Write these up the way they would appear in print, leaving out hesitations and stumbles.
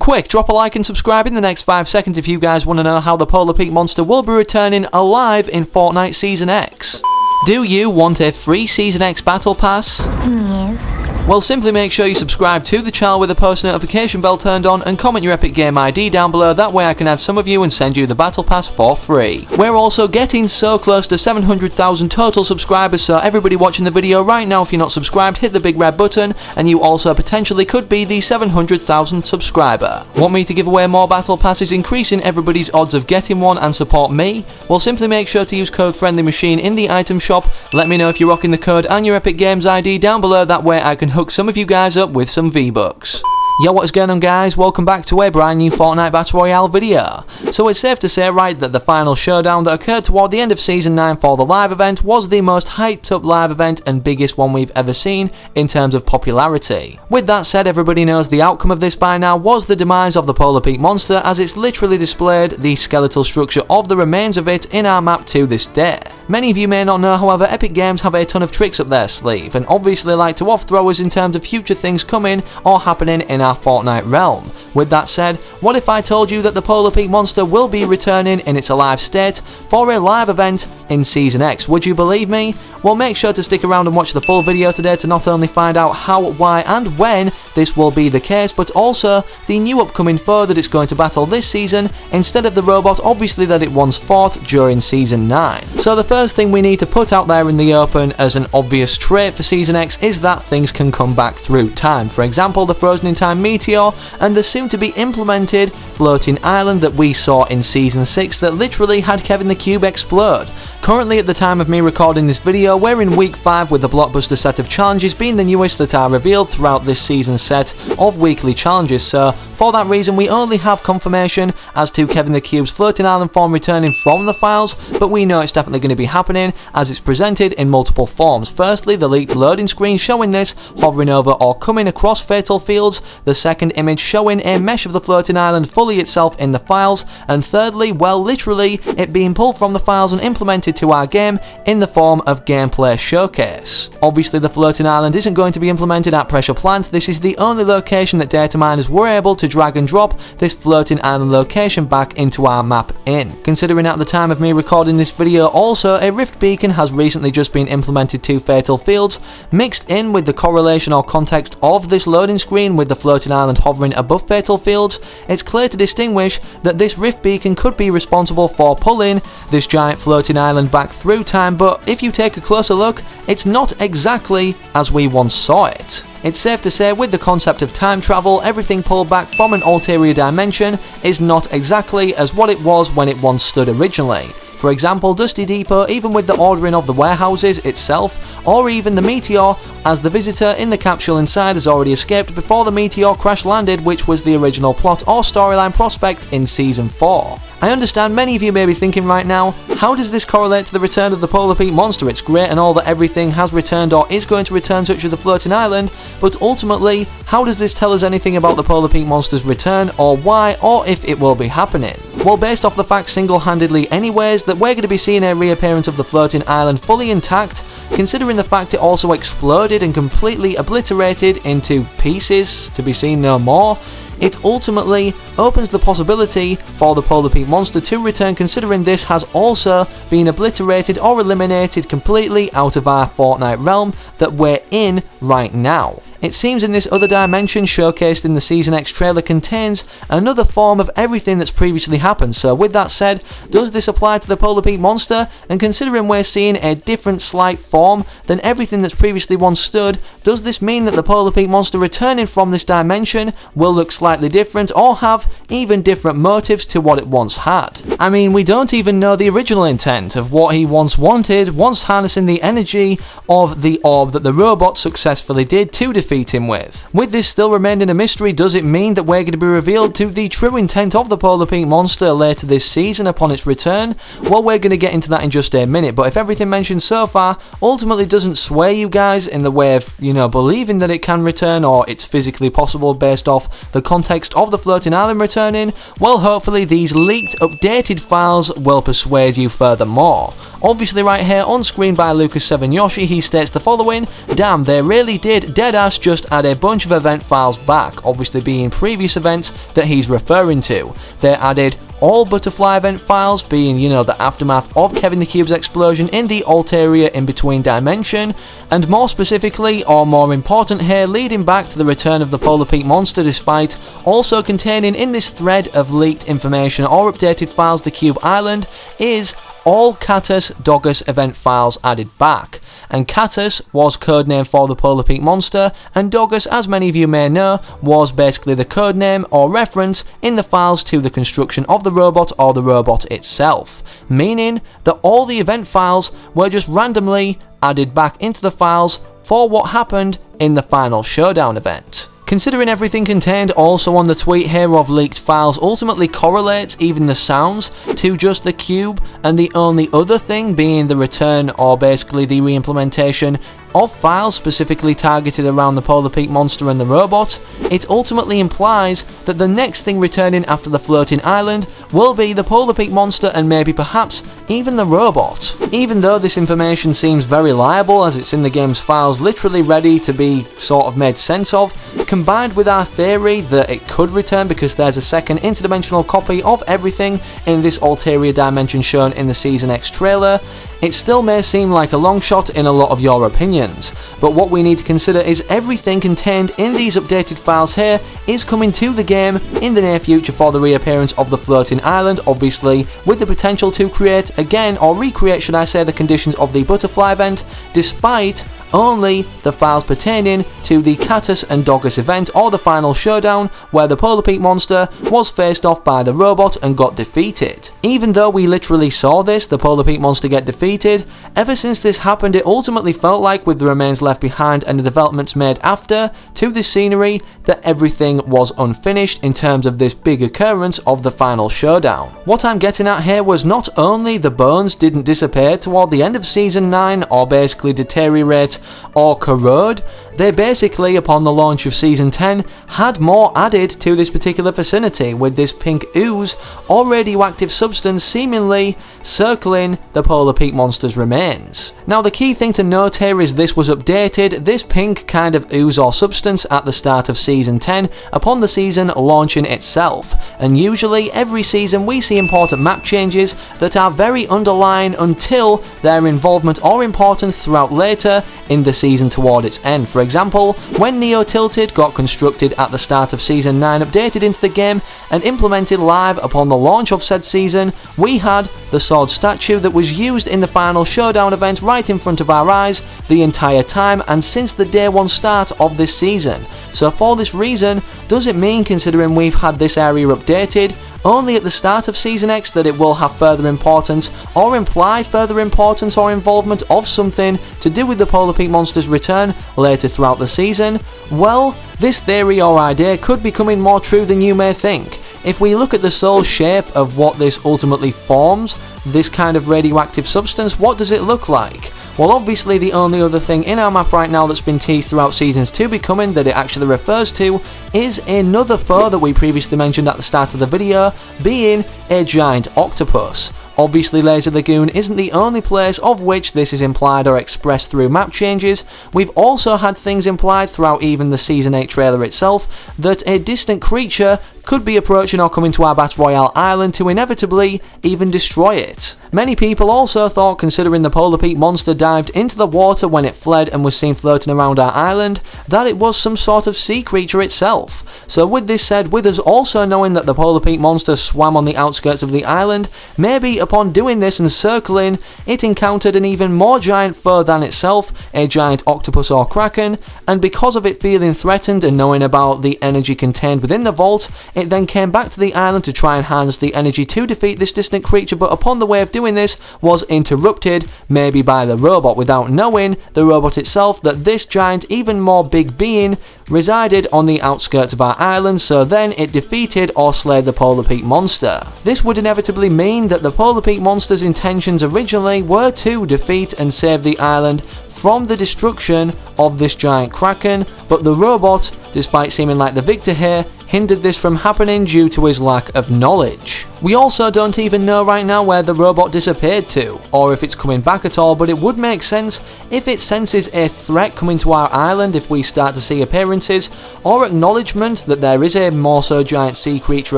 Quick, drop a like and subscribe in the next 5 seconds if you guys want to know how the Polar Peak Monster will be returning alive in Fortnite Season X. Do you want a free Season X Battle Pass? Yes. Well, simply make sure you subscribe to the channel with the post notification bell turned on and comment your Epic Game ID down below, that way I can add some of you and send you the Battle Pass for free. We're also getting so close to 700,000 total subscribers, so everybody watching the video right now, if you're not subscribed, hit the big red button, and you also potentially could be the 700,000 subscriber. Want me to give away more Battle Passes, increasing everybody's odds of getting one and support me? Well, simply make sure to use code FriendlyMachine in the item shop. Let me know if you're rocking the code and your Epic Games ID down below, that way I can hook some of you guys up with some V-Bucks. Yo, what is going on guys? Welcome back to a brand new Fortnite Battle Royale video. So it's safe to say, right, that the final showdown that occurred toward the end of Season 9 for the live event was the most hyped up live event and biggest one we've ever seen in terms of popularity. With that said, everybody knows the outcome of this by now was the demise of the Polar Peak Monster, as it's literally displayed the skeletal structure of the remains of it in our map to this day. Many of you may not know, however, Epic Games have a ton of tricks up their sleeve, and obviously like to off-throw us in terms of future things coming or happening in our Fortnite realm. With that said, what if I told you that the Polar Peak Monster will be returning in its alive state for a live event in Season X? Would you believe me? Well, make sure to stick around and watch the full video today to not only find out how, why and when this will be the case, but also the new upcoming foe that it's going to battle this season instead of the robot obviously that it once fought during Season 9. So the first thing we need to put out there in the open as an obvious trait for Season X is that things can come back through time. For example, the frozen in time meteor and the soon to be implemented floating island that we saw in Season 6 that literally had Kevin the Cube explode. Currently, at the time of me recording this video, we're in week 5 with the blockbuster set of challenges being the newest that are revealed throughout this season's set of weekly challenges, so for that reason we only have confirmation as to Kevin the Cube's floating island form returning from the files, but we know it's definitely going to be happening as it's presented in multiple forms. Firstly, the leaked loading screen showing this hovering over or coming across fatal fields, the second image showing a mesh of the floating island fully itself in the files, and thirdly, well, literally it being pulled from the files and implemented to our game in the form of gameplay showcase. Obviously the floating island isn't going to be implemented at Pressure Plant. This is the only location that data miners were able to drag and drop this floating island location back into our map in. Considering at the time of me recording this video also a rift beacon has recently just been implemented to fatal fields, mixed in with the correlation or context of this loading screen with the floating island hovering above fatal fields, it's clear to distinguish that this rift beacon could be responsible for pulling this giant floating island back through time, but if you take a closer look, it's not exactly as we once saw it. It's safe to say, with the concept of time travel, everything pulled back from an ulterior dimension is not exactly as what it was when it once stood originally. For example, Dusty Depot, even with the ordering of the warehouses itself, or even the meteor, as the visitor in the capsule inside has already escaped before the meteor crash landed, which was the original plot or storyline prospect in Season 4. I understand many of you may be thinking right now, how does this correlate to the return of the Polar Peak Monster? It's great and all that everything has returned or is going to return, such as the floating island, but ultimately, how does this tell us anything about the Polar Peak Monster's return, or why, or if it will be happening? Well, based off the fact single-handedly anyways that we're going to be seeing a reappearance of the floating island fully intact, considering the fact it also exploded and completely obliterated into pieces to be seen no more, it ultimately opens the possibility for the Polar Peak Monster to return, considering this has also been obliterated or eliminated completely out of our Fortnite realm that we're in right now. It seems in this other dimension showcased in the Season X trailer contains another form of everything that's previously happened. So with that said, does this apply to the Polar Peak Monster? And considering we're seeing a different slight form than everything that's previously once stood, does this mean that the Polar Peak Monster returning from this dimension will look slightly different or have even different motives to what it once had? I mean, we don't even know the original intent of what he once wanted, once harnessing the energy of the orb that the robot successfully did to defeat him with. With this still remaining a mystery, does it mean that we're going to be revealed to the true intent of the Polar Peak Monster later this season upon its return? Well, we're going to get into that in just a minute, but if everything mentioned so far ultimately doesn't sway you guys in the way of, believing that it can return or it's physically possible based off the context of the floating island returning, well, hopefully these leaked, updated files will persuade you furthermore. Obviously right here on screen by Lucas7Yoshi, he states the following: "Damn, they really did dead-ass just add a bunch of event files back, obviously being previous events that he's referring to. They added all butterfly event files, being, the aftermath of Kevin the Cube's explosion in the alt area in between dimension, and more specifically, or more important here, leading back to the return of the Polar Peak monster, despite also containing in this thread of leaked information or updated files the Cube Island, is all Catus Dogus event files added back. And Catus was codename for the Polar Peak monster, and Dogus, as many of you may know, was basically the codename or reference in the files to the construction of the robot or the robot itself, meaning that all the event files were just randomly added back into the files for what happened in the final showdown event. Considering everything contained also on the tweet here of leaked files ultimately correlates even the sounds to just the cube, and the only other thing being the return or basically the re-implementation of files specifically targeted around the Polar Peak monster and the robot, it ultimately implies that the next thing returning after the floating island will be the Polar Peak monster and maybe perhaps even the robot. Even though this information seems very liable as it's in the game's files literally ready to be sort of made sense of, combined with our theory that it could return because there's a second interdimensional copy of everything in this ulterior dimension shown in the Season X trailer, it still may seem like a long shot in a lot of your opinions, but what we need to consider is everything contained in these updated files here is coming to the game in the near future for the reappearance of the floating island, obviously with the potential to create again, or recreate should I say, the conditions of the butterfly event, despite only the files pertaining to the Catus and Dogus event or the final showdown where the Polar Peak monster was faced off by the robot and got defeated. Even though we literally saw this, the Polar Peak monster, get defeated, ever since this happened it ultimately felt like, with the remains left behind and the developments made after to this scenery, that everything was unfinished in terms of this big occurrence of the final showdown. What I'm getting at here was not only the bones didn't disappear toward the end of Season 9 or basically deteriorate or corrode, they basically, upon the launch of Season 10, had more added to this particular vicinity, with this pink ooze or radioactive substance seemingly circling the Polar Peak monster's remains. Now the key thing to note here is this was updated, this pink kind of ooze or substance, at the start of Season 10 upon the season launching itself, and usually every season we see important map changes that are very underlying until their involvement or importance throughout later in the season toward its end. For example, when Neo Tilted got constructed at the start of Season 9, updated into the game and implemented live upon the launch of said season, we had the sword statue that was used in the final showdown event right in front of our eyes the entire time and since the day one start of this season. So for this reason, does it mean, considering we've had this area updated only at the start of Season X, that it will have further importance or imply further importance or involvement of something to do with the Polar Peak monster's return later throughout the season? Well, this theory or idea could be coming more true than you may think. If we look at the sole shape of what this ultimately forms, this kind of radioactive substance, what does it look like? Well, obviously the only other thing in our map right now that's been teased throughout Seasons 2 becoming that it actually refers to is another foe that we previously mentioned at the start of the video, being a giant octopus. Obviously Laser Lagoon isn't the only place of which this is implied or expressed through map changes. We've also had things implied throughout even the Season 8 trailer itself that a distant creature could be approaching or coming to our Battle Royale island to inevitably even destroy it. Many people also thought, considering the Polar Peak monster dived into the water when it fled and was seen floating around our island, that it was some sort of sea creature itself. So with this said, with us also knowing that the Polar Peak monster swam on the outskirts of the island, maybe upon doing this and circling, it encountered an even more giant foe than itself, a giant octopus or kraken, and because of it feeling threatened and knowing about the energy contained within the vault, it then came back to the island to try and harness the energy to defeat this distant creature, but upon the way of doing this was interrupted, maybe by the robot, without knowing the robot itself that this giant, even more big being resided on the outskirts of our island, so then it defeated or slayed the Polar Peak monster. This would inevitably mean that the Polar Peak monster's intentions originally were to defeat and save the island from the destruction of this giant kraken, but the robot, despite seeming like the victor here, hindered this from happening due to his lack of knowledge. We also don't even know right now where the robot disappeared to, or if it's coming back at all, but it would make sense if it senses a threat coming to our island if we start to see appearances, or acknowledgement that there is a Morso giant sea creature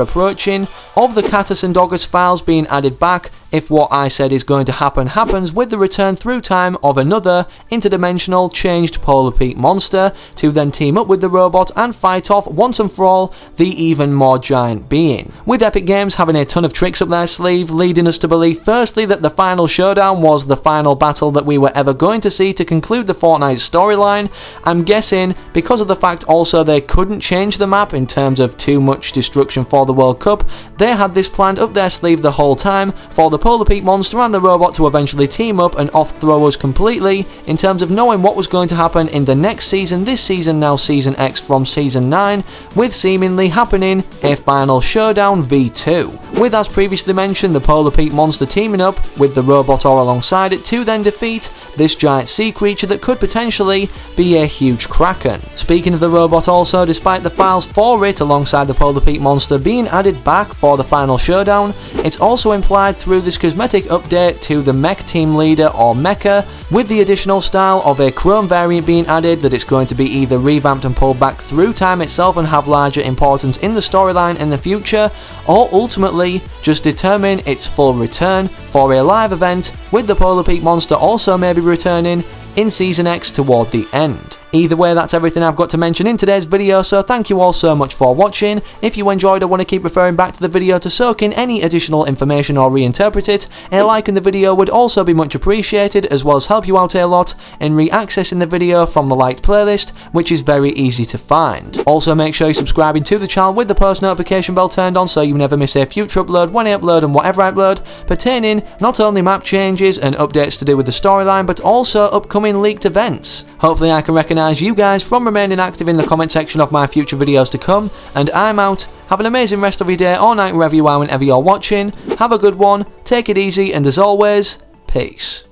approaching, of the Catus and Dogus files being added back, if what I said is going to happen happens with the return through time of another interdimensional changed Polar Peak monster to then team up with the robot and fight off once and for all the even more giant being. With Epic Games having a ton of tricks up their sleeve, leading us to believe firstly that the final showdown was the final battle that we were ever going to see to conclude the Fortnite storyline. I'm guessing because of the fact also they couldn't change the map in terms of too much destruction for the World Cup, they had this planned up their sleeve the whole time for the Polar Peak monster and the robot to eventually team up and off-throw us completely in terms of knowing what was going to happen in the next season, this season now Season X from Season 9, with seemingly happening a final showdown V2. With, as previously mentioned, the Polar Peak monster teaming up with the robot or alongside it to then defeat this giant sea creature that could potentially be a huge kraken. Speaking of the robot also, despite the files for it alongside the Polar Peak monster being added back for the final showdown, it's also implied through this cosmetic update to the mech team leader or mecha, with the additional style of a chrome variant being added, that it's going to be either revamped and pulled back through time itself and have larger importance in the storyline in the future, or ultimately just determine its full return for a live event, with the Polar Peak monster also maybe returning in Season X toward the end. Either way, that's everything I've got to mention in today's video, so thank you all so much for watching. If you enjoyed or want to keep referring back to the video to soak in any additional information or reinterpret it, a like in the video would also be much appreciated, as well as help you out a lot in re-accessing the video from the liked playlist, which is very easy to find. Also, make sure you're subscribing to the channel with the post notification bell turned on so you never miss a future upload when I upload and whatever I upload, pertaining not only map changes and updates to do with the storyline, but also upcoming leaked events. Hopefully I can recognise you guys from remaining active in the comment section of my future videos to come, and I'm out. Have an amazing rest of your day or night wherever you are whenever you're watching. Have a good one, take it easy, and as always, peace.